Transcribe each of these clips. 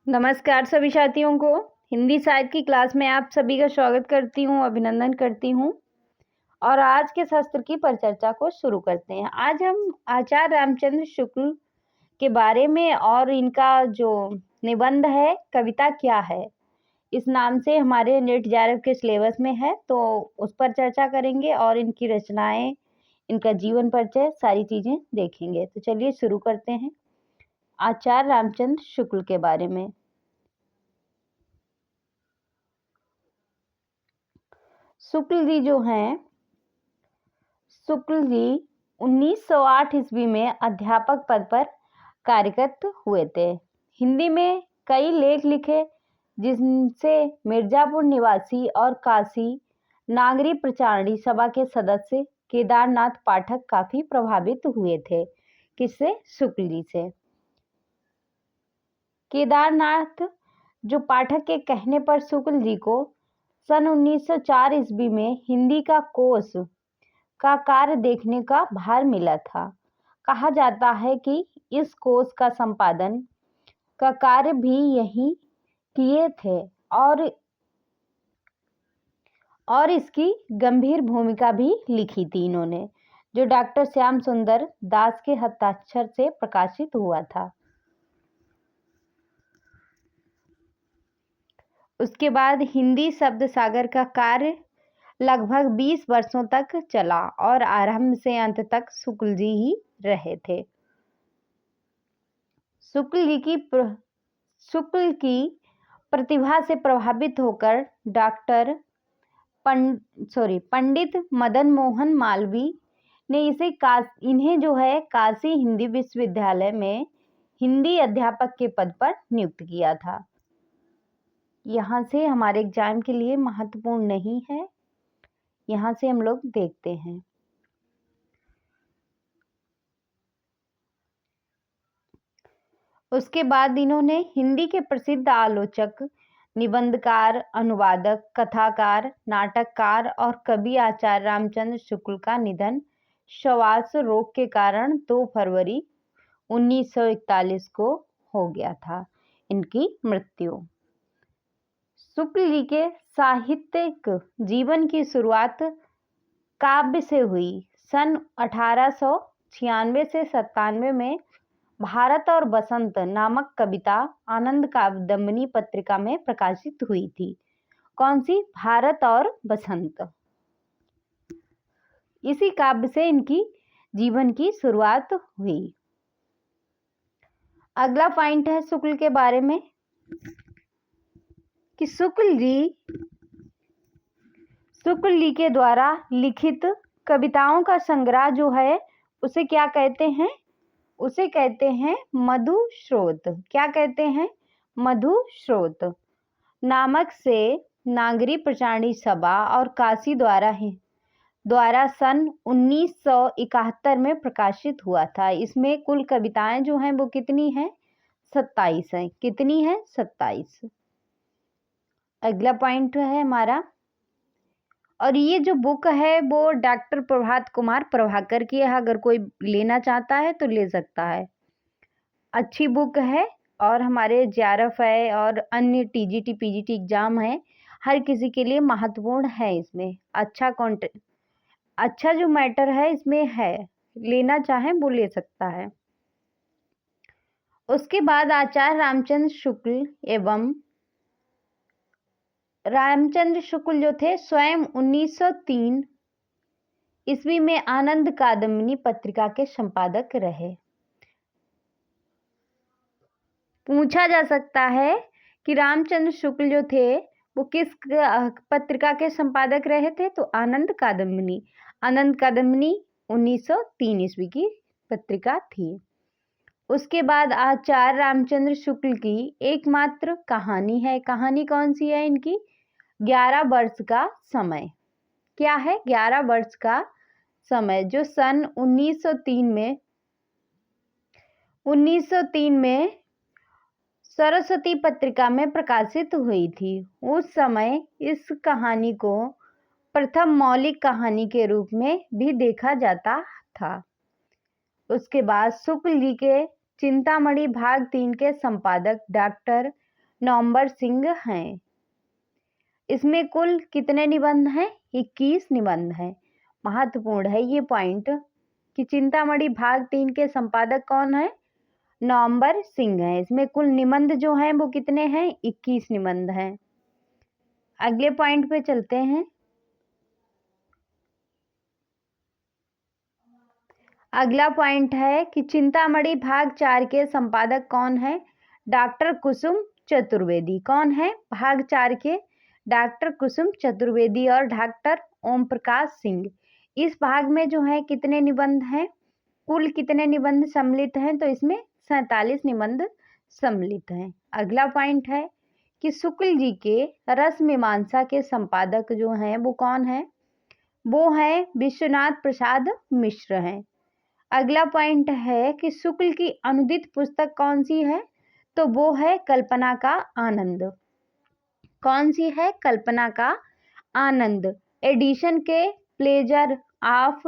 नमस्कार सभी साथियों को। हिंदी साहित्य की क्लास में आप सभी का स्वागत करती हूँ, अभिनंदन करती हूँ। और आज के शास्त्र की परिचर्चा को शुरू करते हैं। आज हम आचार्य रामचंद्र शुक्ल के बारे में और इनका जो निबंध है कविता क्या है, इस नाम से हमारे नेट जेआरएफ के सिलेबस में है, तो उस पर चर्चा करेंगे और इनकी रचनाएं, इनका जीवन परिचय, सारी चीजें देखेंगे। तो चलिए शुरू करते हैं आचार्य रामचंद्र शुक्ल के बारे में। शुक्ल जी जो हैं, शुक्ल जी 1908 ईस्वी में अध्यापक पद पर कार्यरत हुए थे। हिंदी में कई लेख लिखे, जिनसे मिर्जापुर निवासी और काशी नागरी प्रचारणी सभा के सदस्य केदारनाथ पाठक काफी प्रभावित हुए थे। किससे? शुक्ल जी से। केदारनाथ जो पाठक के कहने पर शुक्ल जी को सन 1904 ईस्वी में हिंदी का कोश का कार्य देखने का भार मिला था। कहा जाता है कि इस कोश का संपादन का कार्य भी यही किए थे और इसकी गंभीर भूमिका भी लिखी थी इन्होंने, जो डॉक्टर श्याम सुंदर दास के हस्ताक्षर से प्रकाशित हुआ था। उसके बाद हिंदी शब्द सागर का कार्य लगभग 20 वर्षों तक चला और आरंभ से अंत तक शुक्ल जी ही रहे थे। शुक्ल की प्रतिभा से प्रभावित होकर पंडित मदन मोहन मालवीय ने इन्हें जो है काशी हिंदी विश्वविद्यालय में हिंदी अध्यापक के पद पर नियुक्त किया था। यहाँ से हमारे एग्जाम के लिए महत्वपूर्ण नहीं है, यहाँ से हम लोग देखते हैं। उसके बाद इन्होंने हिंदी के प्रसिद्ध आलोचक, निबंधकार, अनुवादक, कथाकार, नाटककार और कवि आचार्य रामचंद्र शुक्ल का निधन श्वास रोग के कारण 2 फरवरी 1941 को हो गया था। इनकी मृत्यु। शुक्ल जी के साहित्यिक जीवन की शुरुआत काव्य से हुई। सन 1896 से 97 में भारत और बसंत नामक कविता आनंद कादम्बिनी पत्रिका में प्रकाशित हुई थी। कौन सी? भारत और बसंत। इसी काव्य से इनकी जीवन की शुरुआत हुई। अगला पॉइंट है शुक्ल के बारे में कि शुक्ल जी के द्वारा लिखित कविताओं का संग्रह जो है उसे क्या कहते हैं? उसे कहते हैं मधुस्रोत। क्या कहते हैं? मधुस्रोत नामक से नागरी प्रचारणी सभा और काशी द्वारा सन 1971 में प्रकाशित हुआ था। इसमें कुल कविताएं जो हैं वो कितनी हैं? 27 हैं। कितनी है? 27। अगला पॉइंट है हमारा, और ये जो बुक है वो डॉक्टर प्रभात कुमार प्रभाकर की है। अगर कोई लेना चाहता है तो ले सकता है। अच्छी बुक है और हमारे जेआरएफ है और अन्य टीजीटी पीजीटी एग्जाम है, हर किसी के लिए महत्वपूर्ण है। इसमें अच्छा जो मैटर है इसमें है, लेना चाहे वो ले सकता है। उसके बाद आचार्य रामचंद्र शुक्ल जो थे स्वयं 1903 ईस्वी में आनंद कादम्बिनी पत्रिका के संपादक रहे। पूछा जा सकता है कि रामचंद्र शुक्ल जो थे वो किस पत्रिका के संपादक रहे थे? तो आनंद कादम्बिनी 1903 ईस्वी की पत्रिका थी। उसके बाद आचार्य रामचंद्र शुक्ल की एकमात्र कहानी है। कहानी कौन सी है इनकी? 11 वर्ष का समय। क्या है? 11 वर्ष का समय, जो सन 1903 में सरस्वती पत्रिका में प्रकाशित हुई थी। उस समय इस कहानी को प्रथम मौलिक कहानी के रूप में भी देखा जाता था। उसके बाद शुक्ल जी के चिंतामणि भाग 3 के संपादक डॉक्टर नवंबर सिंह हैं। इसमें कुल कितने निबंध हैं? 21 निबंध हैं। महत्वपूर्ण है ये पॉइंट कि चिंतामणि भाग 3 के संपादक कौन है? नवंबर सिंह है। इसमें कुल निबंध जो हैं वो कितने हैं? 21 निबंध हैं। अगले पॉइंट पे चलते हैं। अगला पॉइंट है कि चिंतामणि भाग 4 के संपादक कौन है? डॉक्टर कुसुम चतुर्वेदी। कौन है भाग 4 के? डॉक्टर कुसुम चतुर्वेदी और डॉक्टर ओम प्रकाश सिंह। इस भाग में जो है कितने निबंध हैं? कुल कितने निबंध सम्मिलित हैं? तो इसमें 47 निबंध सम्मिलित हैं। अगला पॉइंट है कि शुक्ल जी के रस मीमांसा के संपादक जो हैं वो कौन है? वो है विश्वनाथ प्रसाद मिश्र हैं। अगला पॉइंट है कि शुक्ल की अनुदित पुस्तक कौन सी है? तो वो है कल्पना का आनंद। कौन सी है? कल्पना का आनंद। एडिशन के प्लेजर ऑफ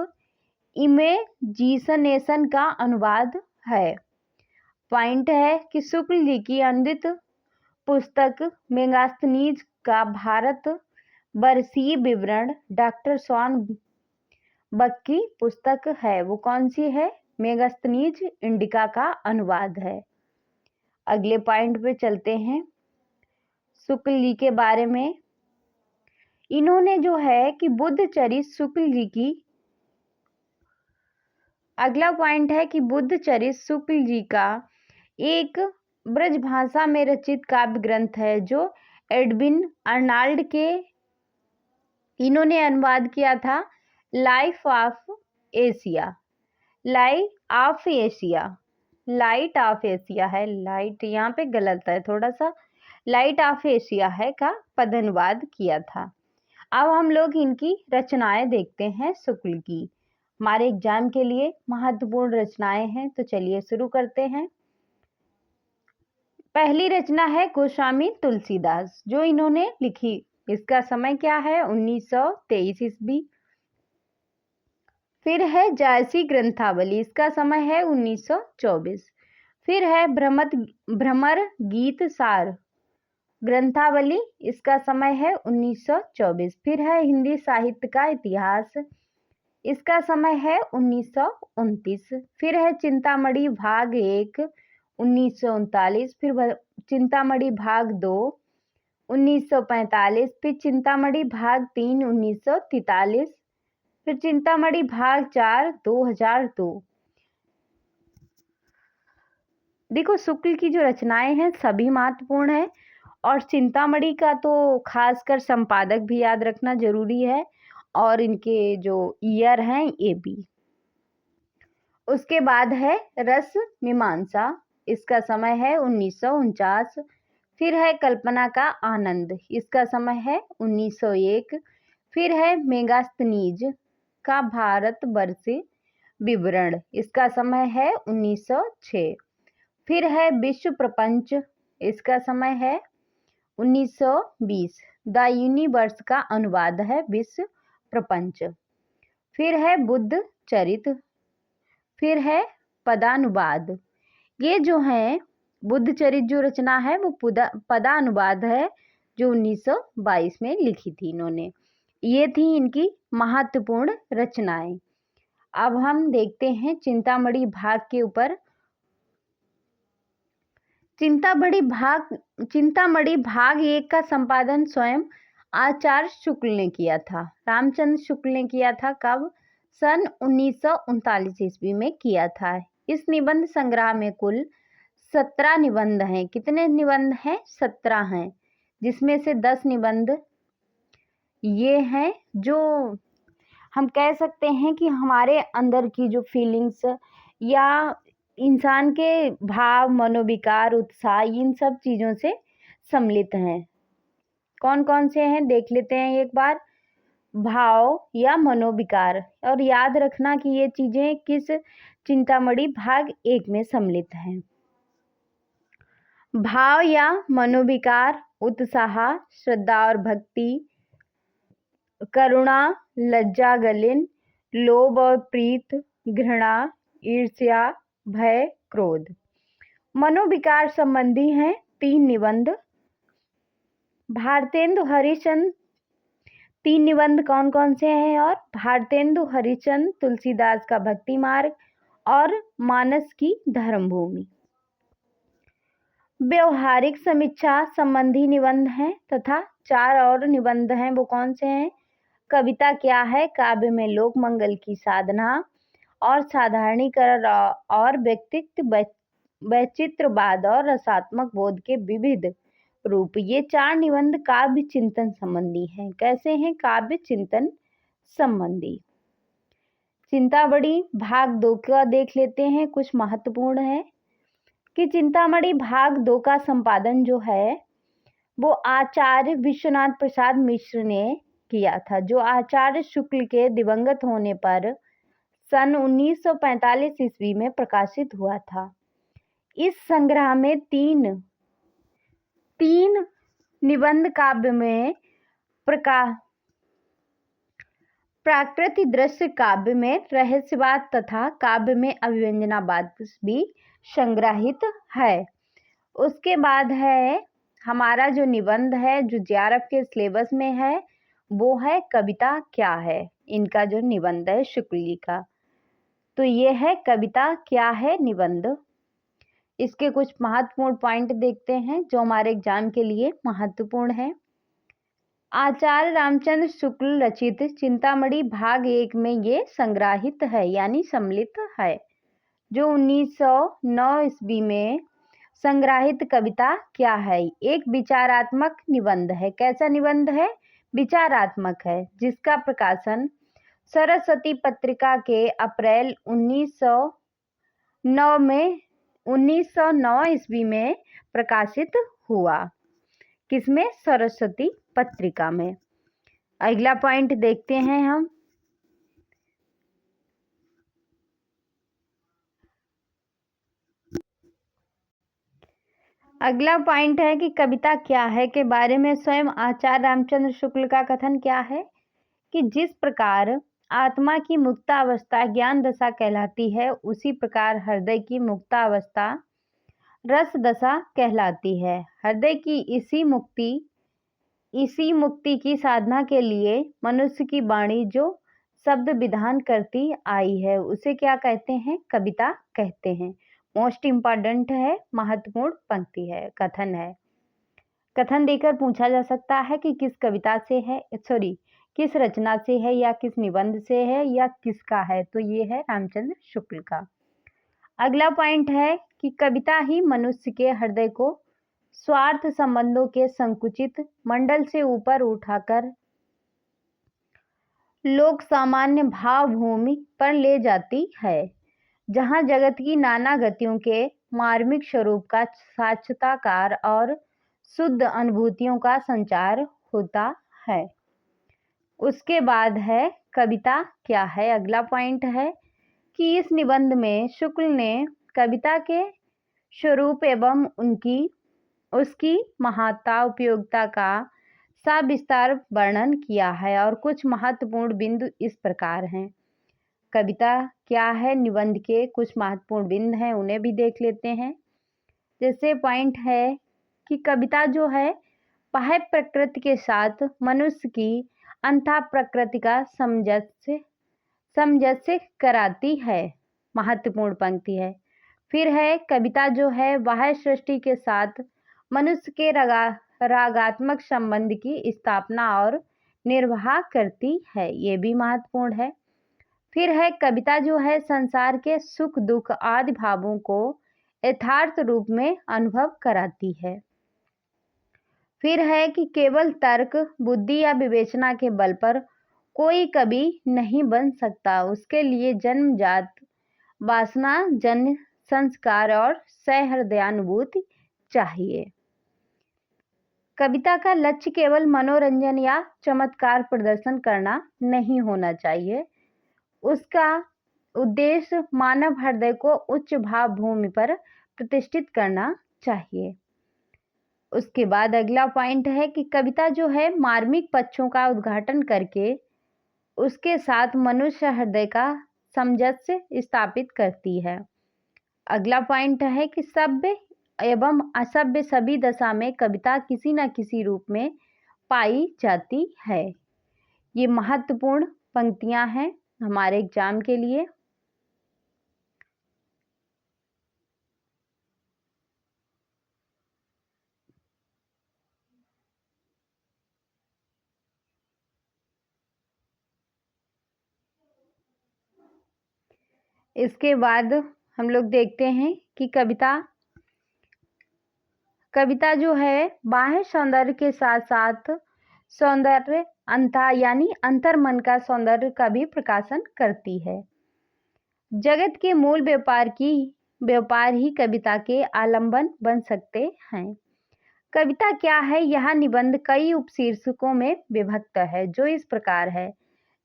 इमेजिनेशन का अनुवाद है। पॉइंट है कि शुक्ल जी की अनुदित पुस्तक मेगास्थनीज का भारत वर्षीय विवरण डॉक्टर स्वान बक की पुस्तक है। वो कौन सी है? मेगास्थनीज इंडिका का अनुवाद है। अगले पॉइंट पे चलते हैं। शुक्ल जी के बारे में इन्होंने जो है कि बुद्ध चरित शुक्ल जी की। अगला पॉइंट है कि बुद्ध चरित शुक्ल जी का एक ब्रज भाषा में रचित काव्य ग्रंथ है जो एडविन अर्नाल्ड के इन्होंने अनुवाद किया था। Life of Asia. Light of Asia. Light of Asia है। लाइट यहाँ पे गलत है थोड़ा सा। लाइट ऑफ एशिया है का पद अनुवाद किया था। अब हम लोग इनकी रचनाएं देखते हैं शुक्ल की। हमारे एग्जाम के लिए महत्वपूर्ण रचनाएं हैं, तो चलिए शुरू करते हैं। पहली रचना है गोस्वामी तुलसीदास जो इन्होंने लिखी। इसका समय क्या है? 1923 ईस्वी। फिर है जायसी ग्रंथावली। इसका समय है 1924। फिर है भ्रमर गीत सार ग्रंथावली। इसका समय है 1924। फिर है हिंदी साहित्य का इतिहास। इसका समय है 1929। फिर है चिंतामणि भाग 1 1939। फिर चिंतामणि भाग 2 1945। फिर चिंतामणि भाग 3 1943। फिर चिंतामणि भाग 4 2002। देखो शुक्ल की जो रचनाएं हैं सभी महत्वपूर्ण है और चिंतामणि का तो खासकर संपादक भी याद रखना जरूरी है और इनके जो ईयर हैं ये भी। उसके बाद है रस मीमांसा। इसका समय है 1949। फिर है कल्पना का आनंद। इसका समय है 1901। फिर है मेगास्थनीज का भारत वर्ष विवरण। इसका समय है 1906। फिर है विश्व प्रपंच। इसका समय है 1920। द यूनिवर्स का अनुवाद है विश्व प्रपंच। फिर है बुद्ध चरित। फिर है पदानुवाद। ये जो है बुद्ध चरित जो रचना है वो पदानुवाद है जो 1922 में लिखी थी इन्होंने। ये थी इनकी महत्वपूर्ण रचनाएं। अब हम देखते हैं चिंतामणि भाग के ऊपर। चिंतामणि भाग 1 का संपादन स्वयं आचार्य शुक्ल ने किया था। रामचंद्र शुक्ल ने किया था। कब? सन 1939 ईस्वी में किया था। इस निबंध संग्रह में कुल 17 निबंध हैं। कितने निबंध हैं? 17 हैं, जिसमें से 10 निबंध ये हैं जो हम कह सकते हैं कि हमारे अंदर की जो फीलिंग्स या इंसान के भाव, मनोविकार, उत्साह, इन सब चीज़ों से सम्मिलित हैं। कौन कौन से हैं देख लेते हैं एक बार। भाव या मनोविकार, और याद रखना कि ये चीज़ें किस चिंतामणि भाग 1 में सम्मिलित हैं। भाव या मनोविकार उत्साह, श्रद्धा और भक्ति, करुणा, लज्जा, गलिन, लोभ और प्रीत, घृणा, ईर्ष्या, भय, क्रोध। मनोविकार संबंधी हैं 3 निबंध। भारतेंदु हरिश्चंद्र 3 निबंध कौन कौन से हैं? और भारतेंदु हरिश्चंद्र तुलसीदास का भक्ति मार्ग और मानस की धर्मभूमि। व्यवहारिक समीक्षा संबंधी निबंध हैं तथा 4 और निबंध हैं, वो कौन से हैं? कविता क्या है, काव्य में लोक मंगल की साधना और साधारणीकरण और व्यक्तित्व वैचित्रवाद और रसात्मक बोध के विविध रूप। ये 4 निबंध काव्य चिंतन संबंधी हैं। कैसे हैं? काव्य चिंतन संबंधी। चिंतामणि भाग 2 का देख लेते हैं। कुछ महत्वपूर्ण है कि चिंतामणि भाग 2 का संपादन जो है वो आचार्य विश्वनाथ प्रसाद मिश्र ने किया था, जो आचार्य शुक्ल के दिवंगत होने पर सन 1945 ईस्वी में प्रकाशित हुआ था। इस संग्रह में तीन निबंध काव्य में प्राकृतिक दृश्य, काव्य में रहस्यवाद तथा काव्य में अभिव्यंजनावाद भी संग्रहित है। उसके बाद है हमारा जो निबंध है जो जेआरएफ के सिलेबस में है वो है कविता क्या है। इनका जो निबंध है शुक्ल जी का, तो ये है कविता क्या है निबंध। इसके कुछ महत्वपूर्ण पॉइंट देखते हैं जो हमारे एग्जाम के लिए महत्वपूर्ण है। आचार्य रामचंद्र शुक्ल रचित चिंतामणि भाग 1 में ये संग्रहित है यानी सम्मिलित है, जो 1909 ईस्वी में संग्रहित कविता क्या है एक विचारात्मक निबंध है। कैसा निबंध है? विचारात्मक है, जिसका प्रकाशन सरस्वती पत्रिका के अप्रैल 1909 ईस्वी में प्रकाशित हुआ। किसमें? सरस्वती पत्रिका में। अगला पॉइंट देखते हैं हम। अगला पॉइंट है कि कविता क्या है के बारे में स्वयं आचार्य रामचंद्र शुक्ल का कथन क्या है कि जिस प्रकार आत्मा की मुक्तावस्था ज्ञान दशा कहलाती है, उसी प्रकार हृदय की मुक्तावस्था रस दशा कहलाती है। हृदय की इसी मुक्ति की साधना के लिए मनुष्य की वाणी जो शब्द विधान करती आई है उसे क्या कहते हैं? कविता कहते हैं। मोस्ट इम्पॉर्टेंट है, महत्वपूर्ण पंक्ति है, कथन है। कथन देकर पूछा जा सकता है कि किस कविता से है, किस रचना से है या किस निबंध से है या किसका है, तो ये है रामचंद्र शुक्ल का। अगला पॉइंट है कि कविता ही मनुष्य के हृदय को स्वार्थ संबंधों के संकुचित मंडल से ऊपर उठाकर लोक सामान्य भाव भूमि पर ले जाती है, जहां जगत की नाना गतियों के मार्मिक स्वरूप का साक्षात्कार और शुद्ध अनुभूतियों का संचार होता है। उसके बाद है कविता क्या है। अगला पॉइंट है कि इस निबंध में शुक्ल ने कविता के स्वरूप एवं उसकी महत्ता उपयोगिता का सविस्तार वर्णन किया है और कुछ महत्वपूर्ण बिंदु इस प्रकार हैं। कविता क्या है निबंध के कुछ महत्वपूर्ण बिंदु हैं, उन्हें भी देख लेते हैं। जैसे पॉइंट है कि कविता जो है बाह्य प्रकृति के साथ मनुष्य की अंतः प्रकृति का सामंजस्य कराती है, महत्वपूर्ण पंक्ति है। फिर है कविता जो है बाह्य सृष्टि के साथ मनुष्य के रागात्मक संबंध की स्थापना और निर्वाह करती है, ये भी महत्वपूर्ण है। फिर है कविता जो है संसार के सुख दुख आदि भावों को यथार्थ रूप में अनुभव कराती है। फिर है कि केवल तर्क बुद्धि या विवेचना के बल पर कोई कवि नहीं बन सकता, उसके लिए जन्मजात वासना जन्य संस्कार और सहृदयानुभूति चाहिए। कविता का लक्ष्य केवल मनोरंजन या चमत्कार प्रदर्शन करना नहीं होना चाहिए, उसका उद्देश्य मानव हृदय को उच्च भाव भूमि पर प्रतिष्ठित करना चाहिए। उसके बाद अगला पॉइंट है कि कविता जो है मार्मिक पक्षों का उद्घाटन करके उसके साथ मनुष्य हृदय का सामंजस्य स्थापित करती है। अगला पॉइंट है कि सभ्य एवं असभ्य सभी दशा में कविता किसी न किसी रूप में पाई जाती है। ये महत्वपूर्ण पंक्तियां हैं हमारे एग्जाम के लिए। इसके बाद हम लोग देखते हैं कि कविता जो है बाह्य सौंदर्य के साथ साथ सौंदर्य यानी अंतर्मन का सौंदर्य का भी प्रकाशन करती है। जगत के मूल व्यापार ही कविता के आलंबन बन सकते हैं। कविता क्या है? यह निबंध कई उपशीर्षकों में विभक्त है, जो इस प्रकार है।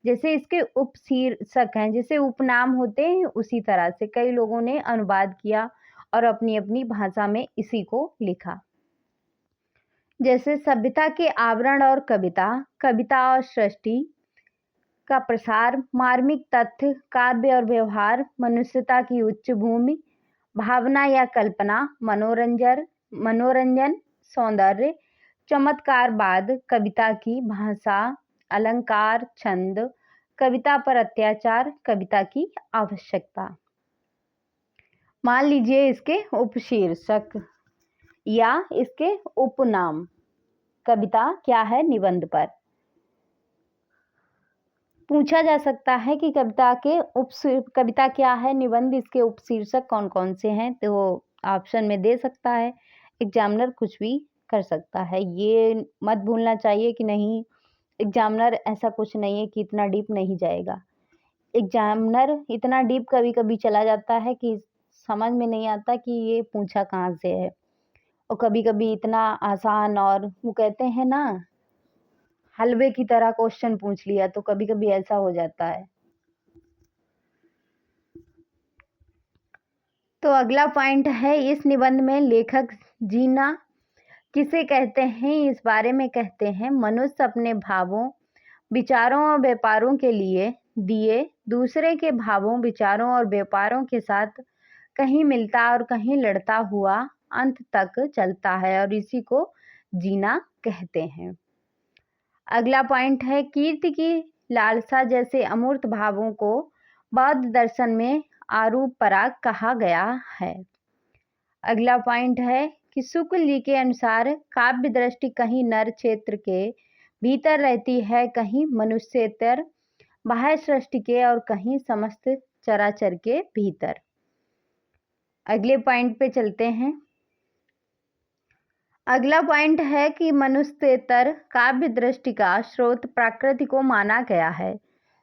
जैसे इसके उपशीर्षक हैं, जैसे उपनाम होते हैं, उसी तरह से कई लोगों ने अनुवाद किया और अपनी अपनी भाषा में इसी को लिखा। जैसे सभ्यता के आवरण और कविता और सृष्टि का प्रसार, मार्मिक तथ्य, काव्य और व्यवहार, मनुष्यता की उच्च भूमि, भावना या कल्पना, मनोरंजन, सौंदर्य, चमत्कारवाद, कविता की भाषा, अलंकार, छंद, कविता पर अत्याचार, कविता की आवश्यकता। मान लीजिए इसके उपशीर्षक या इसके उपनाम। कविता क्या है निबंध पर पूछा जा सकता है कि कविता क्या है निबंध, इसके उपशीर्षक कौन कौन से हैं, तो ऑप्शन में दे सकता है। एग्जामिनर कुछ भी कर सकता है, ये मत भूलना चाहिए कि नहीं, एग्जामिनर ऐसा कुछ नहीं है कि इतना डीप नहीं जाएगा। एग्जामिनर इतना डीप कभी कभी चला जाता है कि समझ में नहीं आता कि ये पूछा कहाँ से है, और कभी कभी इतना आसान और वो कहते हैं ना हलवे की तरह क्वेश्चन पूछ लिया, तो कभी कभी ऐसा हो जाता है। तो अगला पॉइंट है, इस निबंध में लेखक जीना किसे कहते हैं, इस बारे में कहते हैं मनुष्य अपने भावों, विचारों और व्यापारों के लिए दिए दूसरे के भावों, विचारों और व्यापारों के साथ कहीं मिलता और कहीं लड़ता हुआ अंत तक चलता है, और इसी को जीना कहते हैं। अगला पॉइंट है, कीर्ति की लालसा जैसे अमूर्त भावों को बौद्ध दर्शन में आरूप पराग कहा गया है। अगला पॉइंट है कि शुक्ल जी के अनुसार काव्य दृष्टि कहीं नर क्षेत्र के भीतर रहती है, कहीं मनुष्येतर बाह्य सृष्टि के, और कहीं समस्त चराचर के भीतर। अगले पॉइंट पे चलते हैं। अगला पॉइंट है कि मनुष्येतर काव्य दृष्टि का स्रोत प्रकृति को माना गया है।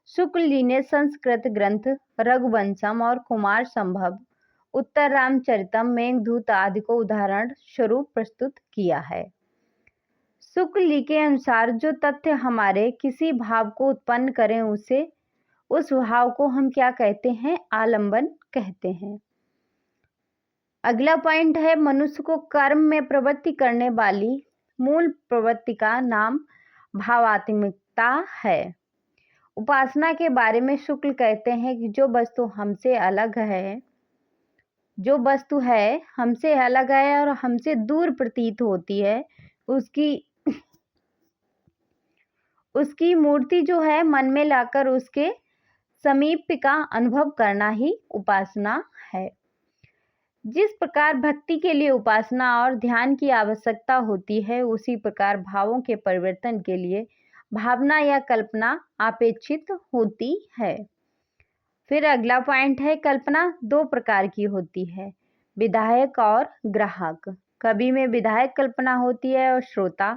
शुक्ल जी ने संस्कृत ग्रंथ रघुवंशम और कुमार संभव, उत्तर रामचरितम, मेघदूत आदि को उदाहरण स्वरूप प्रस्तुत किया है। शुक्ल जी के अनुसार जो तथ्य हमारे किसी भाव को उत्पन्न करें, उस भाव को हम क्या कहते हैं? आलंबन कहते हैं। अगला पॉइंट है, मनुष्य को कर्म में प्रवृत्ति करने वाली मूल प्रवृत्ति का नाम भावात्मिकता है। उपासना के बारे में शुक्ल कहते हैं कि जो वस्तु हमसे अलग है और हमसे दूर प्रतीत होती है, उसकी मूर्ति जो है मन में लाकर उसके समीप का अनुभव करना ही उपासना है। जिस प्रकार भक्ति के लिए उपासना और ध्यान की आवश्यकता होती है, उसी प्रकार भावों के परिवर्तन के लिए भावना या कल्पना अपेक्षित होती है। फिर अगला पॉइंट है, कल्पना दो प्रकार की होती है, विधायक और ग्राहक। कवि में विधायक कल्पना होती है और श्रोता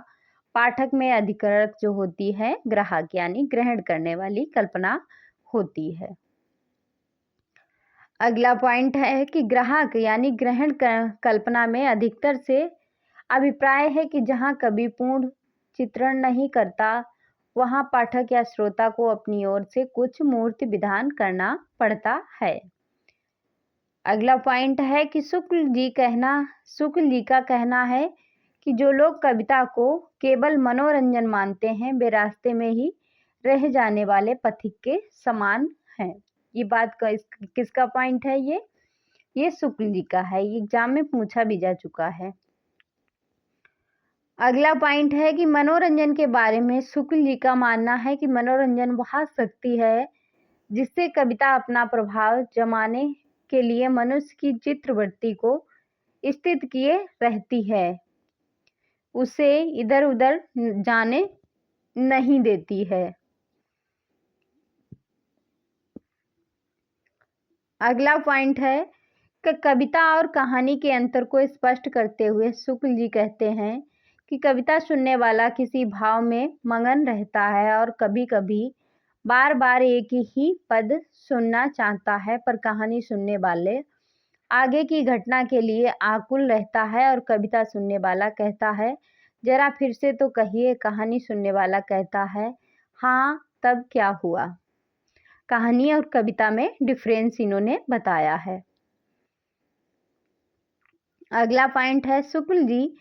पाठक में अधिकारक जो होती है ग्राहक यानी ग्रहण करने वाली कल्पना होती है। अगला पॉइंट है कि ग्राहक यानी ग्रहण कल्पना में अधिकतर से अभिप्राय है कि जहाँ कवि पूर्ण चित्रण नहीं करता, वहाँ पाठक या श्रोता को अपनी ओर से कुछ मूर्त विधान करना पड़ता है। अगला पॉइंट है कि शुक्ल जी का कहना है कि जो लोग कविता को केवल मनोरंजन मानते हैं, वे रास्ते में ही रह जाने वाले पथिक के समान हैं। ये बात किसका पॉइंट है? ये ये शुक्ल जी का है, ये एग्जाम में पूछा भी जा चुका है। अगला पॉइंट है कि मनोरंजन के बारे में शुक्ल जी का मानना है कि मनोरंजन वह शक्ति है जिससे कविता अपना प्रभाव जमाने के लिए मनुष्य की चित्रवृत्ति को स्थित किए रहती है, उसे इधर उधर जाने नहीं देती है। अगला पॉइंट है कि कविता और कहानी के अंतर को स्पष्ट करते हुए शुक्ल जी कहते हैं कि कविता सुनने वाला किसी भाव में मगन रहता है और कभी कभी बार बार एक ही पद सुनना चाहता है, पर कहानी सुनने वाले आगे की घटना के लिए आकुल रहता है और कविता सुनने वाला कहता है जरा फिर से तो कहिए, कहानी सुनने वाला कहता है हाँ तब क्या हुआ। कहानी और कविता में डिफरेंस इन्होंने बताया है। अगला पॉइंट है शुक्ल जी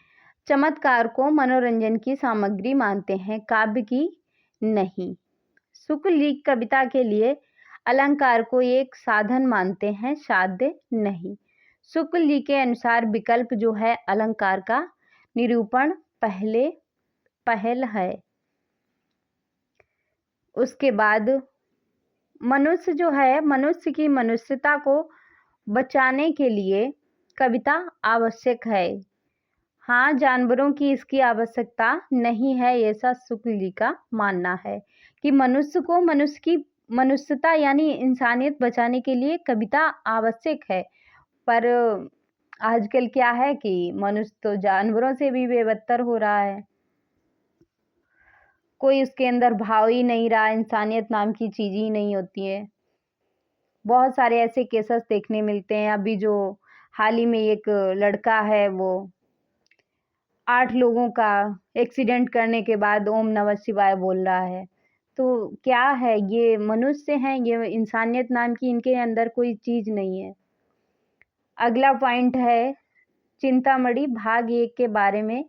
चमत्कार को मनोरंजन की सामग्री मानते हैं, काव्य की नहीं। शुक्ल जी कविता के लिए अलंकार को एक साधन मानते हैं, साध्य नहीं। शुक्ल जी के अनुसार विकल्प जो है अलंकार का निरूपण पहल है। उसके बाद मनुष्य जो है, मनुष्य की मनुष्यता को बचाने के लिए कविता आवश्यक है। हाँ, जानवरों की इसकी आवश्यकता नहीं है, ऐसा शुक्ल जी का मानना है कि मनुष्य को मनुष्य की मनुष्यता यानी इंसानियत बचाने के लिए कविता आवश्यक है। पर आजकल क्या है कि मनुष्य तो जानवरों से भी बेबत्तर हो रहा है, कोई उसके अंदर भाव ही नहीं रहा, इंसानियत नाम की चीज ही नहीं होती है। बहुत सारे ऐसे केसेस देखने मिलते हैं। अभी जो हाल ही में एक लड़का है, वो 8 लोगों का एक्सीडेंट करने के बाद ओम नमः शिवाय बोल रहा है। तो क्या है, ये मनुष्य हैं, ये इंसानियत नाम की इनके अंदर कोई चीज नहीं है। अगला पॉइंट है चिंतामणि भाग 1 के बारे में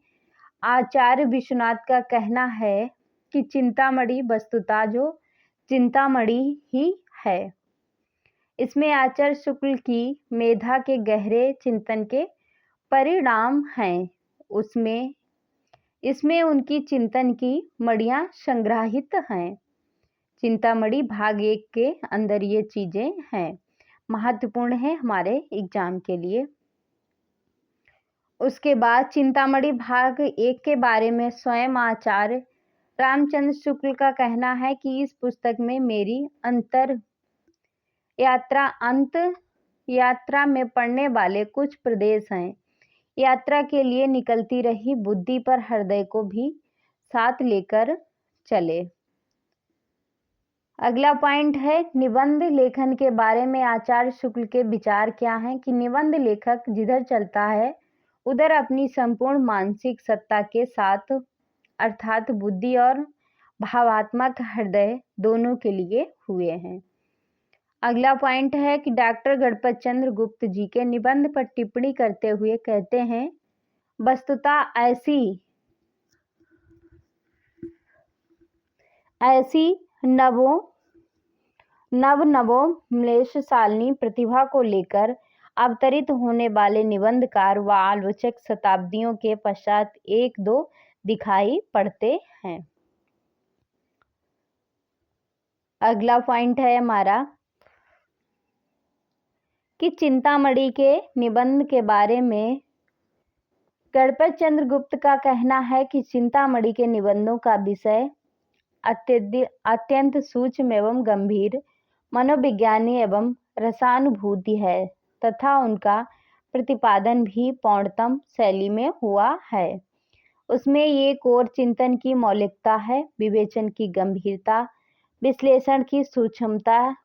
आचार्य विश्वनाथ का कहना है कि चिंतामणि वस्तुतः जो चिंतामणि ही है। इसमें आचार्य शुक्ल की मेधा के गहरे चिंतन के परिणाम हैं। इसमें उनकी चिंतन की मड़ियाँ संग्रहित हैं। चिंतामणि भाग 1 के अंदर ये चीजें हैं, महत्वपूर्ण है हमारे एग्जाम के लिए। उसके बाद चिंतामणि भाग 1 के बारे में स्वयं आचार्य रामचंद्र शुक्ल का कहना है कि इस पुस्तक में मेरी अंत यात्रा में पड़ने वाले कुछ प्रदेश हैं। यात्रा के लिए निकलती रही बुद्धि पर हृदय को भी साथ लेकर चले। अगला पॉइंट है निबंध लेखन के बारे में आचार्य शुक्ल के विचार क्या हैं कि निबंध लेखक जिधर चलता है उधर अपनी संपूर्ण मानसिक सत्ता के साथ, अर्थात बुद्धि और भावात्मक हृदय दोनों के लिए हुए हैं। अगला पॉइंट है कि डॉक्टर गणपत चंद्र गुप्त जी के निबंध पर टिप्पणी करते हुए कहते हैं वस्तुतः ऐसी नवोन्मेषशालिनी प्रतिभा को लेकर अवतरित होने वाले निबंधकार व आलोचक शताब्दियों के पश्चात एक दो दिखाई पड़ते हैं। अगला पॉइंट है हमारा कि चिंतामणि के निबंध के बारे में गणपत चंद्र गुप्त का कहना है कि चिंतामणि के निबंधों का विषय अत्यंत सूक्ष्म एवं गंभीर मनोविज्ञानी एवं रसानुभूति है तथा उनका प्रतिपादन भी पौर्णतम शैली में हुआ है। उसमें एक और चिंतन की मौलिकता है, विवेचन की गंभीरता, विश्लेषण की सूक्ष्मता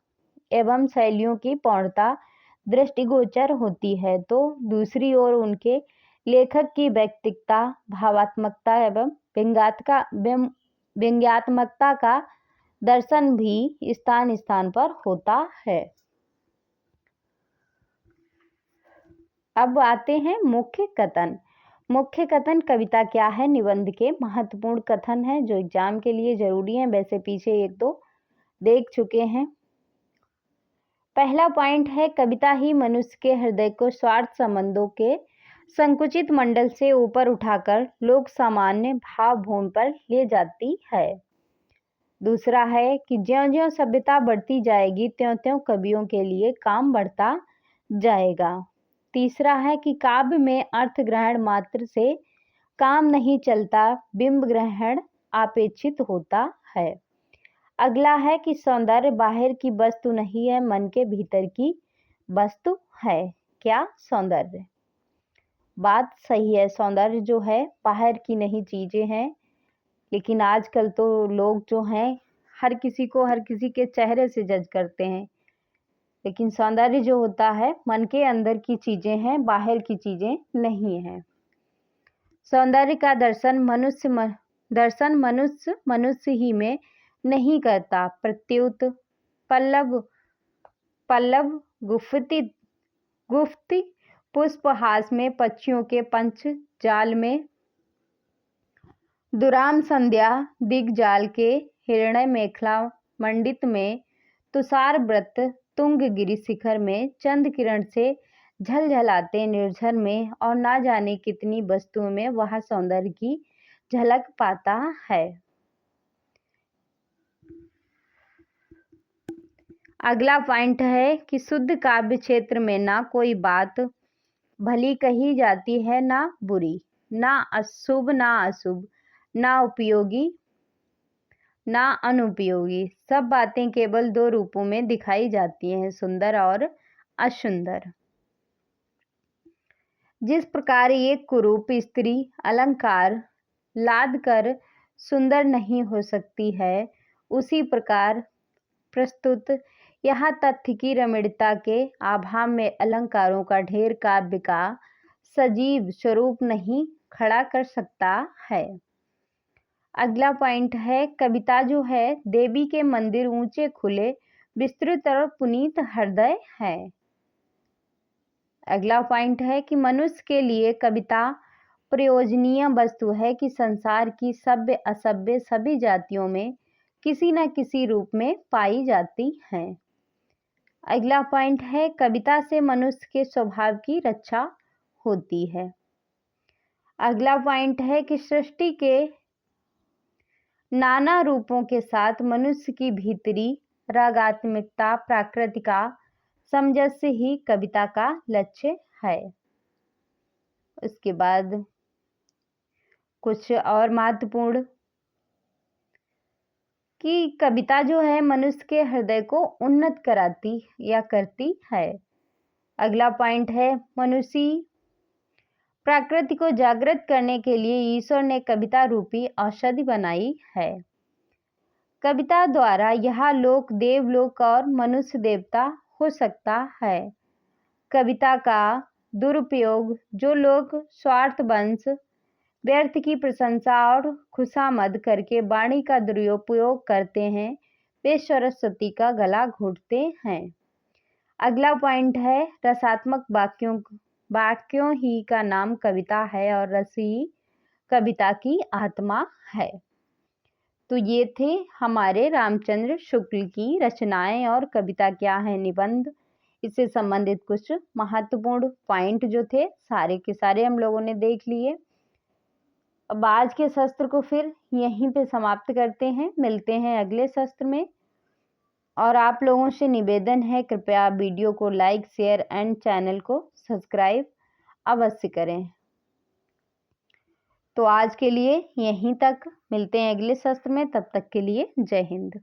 एवं शैलियों की पौर्णता दृष्टिगोचर होती है, तो दूसरी ओर उनके लेखक की व्यक्तिगता, भावात्मकता एवं व्यंग्यात्मकता का दर्शन भी स्थान स्थान पर होता है। अब आते हैं मुख्य कथन। मुख्य कथन कविता क्या है, निबंध के महत्वपूर्ण कथन है जो एग्जाम के लिए जरूरी है। वैसे पीछे एक दो देख चुके हैं। पहला पॉइंट है, कविता ही मनुष्य के हृदय को स्वार्थ संबंधों के संकुचित मंडल से ऊपर उठाकर लोक सामान्य भाव भूमि पर ले जाती है। दूसरा है कि ज्यों-ज्यों सभ्यता बढ़ती जाएगी त्यों-त्यों कवियों के लिए काम बढ़ता जाएगा। तीसरा है कि काव्य में अर्थ ग्रहण मात्र से काम नहीं चलता, बिंब ग्रहण अपेक्षित होता है। अगला है कि सौंदर्य बाहर की वस्तु नहीं है, मन के भीतर की वस्तु है। क्या? सौंदर्य। बात सही है, सौंदर्य जो है बाहर की नहीं चीजें हैं, लेकिन आजकल तो लोग जो हैं हर किसी को हर किसी के चेहरे से जज करते हैं, लेकिन सौंदर्य जो होता है मन के अंदर की चीजें हैं, बाहर की चीजें नहीं हैं। सौंदर्य का दर्शन मनुष्य ही में नहीं करता, प्रत्युत पल्लव गुफ्ती पुष्पहास में, पक्षियों के पंच जाल में, दुराम संध्या दिग्जाल के हिरण्य मेखला मंडित में, तुषार व्रत तुंगगिरि शिखर में, चंद्र किरण से झलझलाते निर्झर में और ना जाने कितनी वस्तुओं में वह सौंदर्य की झलक पाता है। अगला पॉइंट है कि शुद्ध काव्य क्षेत्र में ना कोई बात भली कही जाती है ना बुरी, ना अशुभ ना अशुभ, ना उपयोगी ना अनुपयोगी। सब बातें केवल दो रूपों में दिखाई जाती हैं, सुंदर और असुंदर। जिस प्रकार एक कुरूप स्त्री अलंकार लाद कर सुंदर नहीं हो सकती है, उसी प्रकार प्रस्तुत यहाँ तथ्य की रमणीयता के अभाव में अलंकारों का ढेर काव्य का सजीव स्वरूप नहीं खड़ा कर सकता है। अगला पॉइंट है, कविता जो है देवी के मंदिर ऊंचे खुले विस्तृत और पुनीत हृदय है। अगला पॉइंट है कि मनुष्य के लिए कविता प्रयोजनीय वस्तु है कि संसार की सभ्य असभ्य सभी जातियों में किसी न किसी रूप में पाई जाती है। अगला पॉइंट है, कविता से मनुष्य के स्वभाव की रक्षा होती है। अगला पॉइंट है कि सृष्टि के नाना रूपों के साथ मनुष्य की भीतरी रागात्मकता प्राकृतिका सामंजस्य ही कविता का लक्ष्य है। उसके बाद कुछ और महत्वपूर्ण कि कविता जो है मनुष्य के हृदय को उन्नत कराती या करती है। अगला पॉइंट है, मनुष्य प्रकृति को जागृत करने के लिए ईश्वर ने कविता रूपी औषधि बनाई है। कविता द्वारा यह लोक देवलोक और मनुष्य देवता हो सकता है। कविता का दुरुपयोग जो लोग स्वार्थवश व्यर्थ की प्रशंसा और खुशामद करके वाणी का दुरुपयोग करते हैं, वे सरस्वती का गला घोंटते हैं। अगला पॉइंट है, रसात्मक वाक्यों ही का नाम कविता है और रस ही कविता की आत्मा है। तो ये थे हमारे रामचंद्र शुक्ल की रचनाएं और कविता क्या है निबंध, इससे संबंधित कुछ महत्वपूर्ण पॉइंट जो थे सारे के सारे हम लोगों ने देख लिए। अब आज के शस्त्र को फिर यहीं पे समाप्त करते हैं, मिलते हैं अगले शस्त्र में। और आप लोगों से निवेदन है, कृपया वीडियो को लाइक शेयर एंड चैनल को सब्सक्राइब अवश्य करें। तो आज के लिए यहीं तक, मिलते हैं अगले शस्त्र में, तब तक के लिए जय हिंद।